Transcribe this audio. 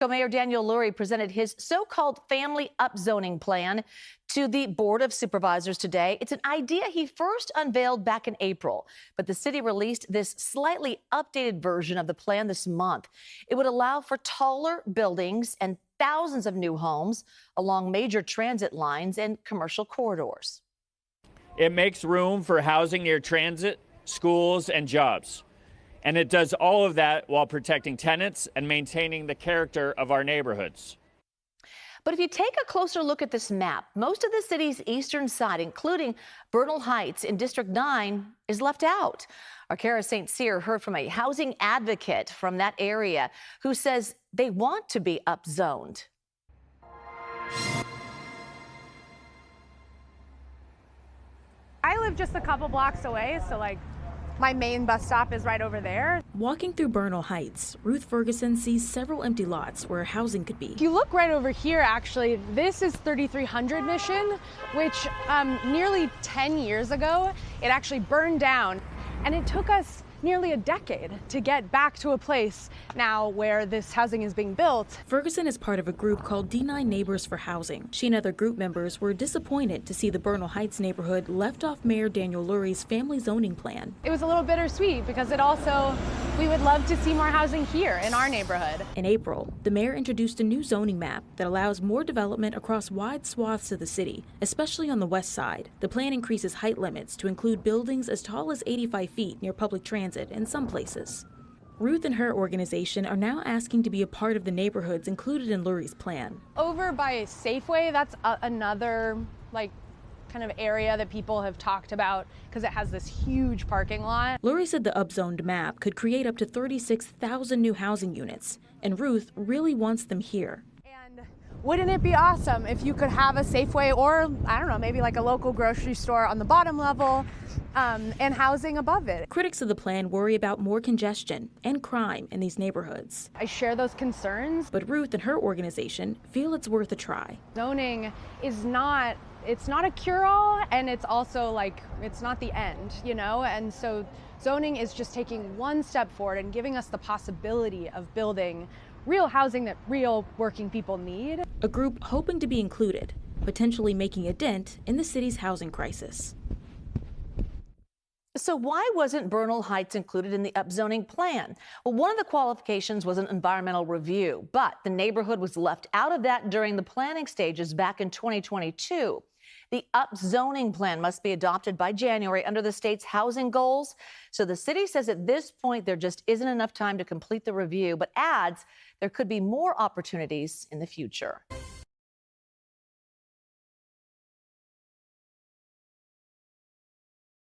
Francisco Mayor Daniel Lurie presented his so-called family upzoning plan to the Board of Supervisors today. It's an idea he first unveiled back in April, but the city released this slightly updated version of the plan this month. It would allow for taller buildings and thousands of new homes along major transit lines and commercial corridors. It makes room for housing near transit, schools, and jobs. And it does all of that while protecting tenants and maintaining the character of our neighborhoods. But if you take a closer look at this map, most of the city's eastern side, including Bernal Heights in District 9, is left out. Our Kara St. Cyr heard from a housing advocate from that area who says they want to be upzoned. I live just a couple blocks away, so my main bus stop is right over there. Walking through Bernal Heights, Ruth Ferguson sees several empty lots where housing could be. If you look right over here, actually, this is 3300 Mission, which nearly 10 years ago, it actually burned down. And it took us nearly a decade to get back to a place now where this housing is being built. Ferguson is part of a group called D9 Neighbors for Housing. She and other group members were disappointed to see the Bernal Heights neighborhood left off Mayor Daniel Lurie's family zoning plan. It was a little bittersweet because we would love to see more housing here in our neighborhood. In April, the mayor introduced a new zoning map that allows more development across wide swaths of the city, especially on the west side. The plan increases height limits to include buildings as tall as 85 feet near public transit in some places. Ruth and her organization are now asking to be a part of the neighborhoods included in Lurie's plan. Over by Safeway, that's another kind of area that people have talked about because it has this huge parking lot. Lurie said the upzoned map could create up to 36,000 new housing units, and Ruth really wants them here. Wouldn't it be awesome if you could have a Safeway or, I don't know, maybe like a local grocery store on the bottom level and housing above it? Critics of the plan worry about more congestion and crime in these neighborhoods. I share those concerns. But Ruth and her organization feel it's worth a try. Zoning is not a cure-all, and it's also it's not the end, And so zoning is just taking one step forward and giving us the possibility of building real housing that real working people need. A group hoping to be included, potentially making a dent in the city's housing crisis. So why wasn't Bernal Heights included in the upzoning plan? Well, one of the qualifications was an environmental review, but the neighborhood was left out of that during the planning stages back in 2022. The upzoning plan must be adopted by January under the state's housing goals. So the city says at this point there just isn't enough time to complete the review, but adds there could be more opportunities in the future.